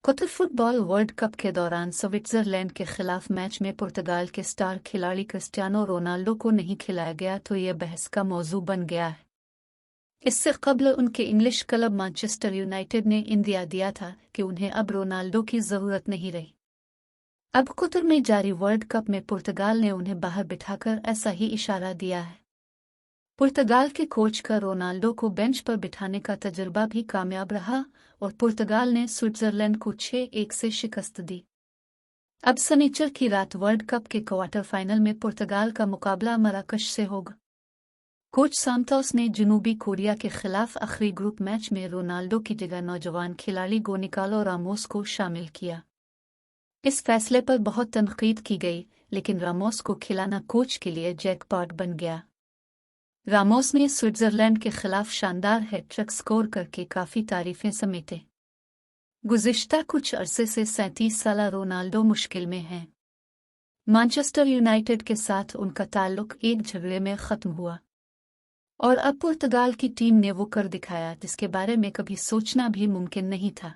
Qatar football world cup के दौरान Switzerland के खिलाफ मैच में पुर्तगाल के स्टार खिलाड़ी क्रिस्टियानो रोनाल्डो को नहीं खिलाया गया तो ये बहस का मौजू बन गया है। इससे कबल उनके इंग्लिश क्लब मैनचेस्टर यूनाइटेड ने इंदिया दिया था कि उन्हें अब रोनाल्डो की ज़रूरत नहीं रही। अब कतर में जारी वर्ल्ड कप में पुर्तगाल ने उन्हें बाहर बिठाकर ऐसा ही इशारा दिया है। पुर्तगाल के कोच का रोनाल्डो को बेंच पर बिठाने का तजुर्बा भी कामयाब रहा और पुर्तगाल ने स्विट्जरलैंड को 6-1 से शिकस्त दी। अब शनिचर की रात वर्ल्ड कप के क्वार्टर फाइनल में पुर्तगाल का मुकाबला मराकश से होगा। कोच सांतोस ने जनूबी कोरिया के खिलाफ आखिरी ग्रुप मैच में रोनाल्डो की जगह नौजवान खिलाड़ी गोनिकालो रामोस को शामिल किया। इस फैसले पर बहुत तनकीद की गई, लेकिन रामोस को खिलाना कोच के लिए जैकपॉट बन गया। रामोस ने स्विट्जरलैंड के खिलाफ शानदार हैट्रिक स्कोर करके काफ़ी तारीफें समेटे। गुज़िश्ता कुछ अरसे से 37 साला रोनाल्डो मुश्किल में हैं। मैनचेस्टर यूनाइटेड के साथ उनका ताल्लुक एक झगड़े में ख़त्म हुआ और अब पुर्तगाल की टीम ने वो कर दिखाया जिसके बारे में कभी सोचना भी मुमकिन नहीं था।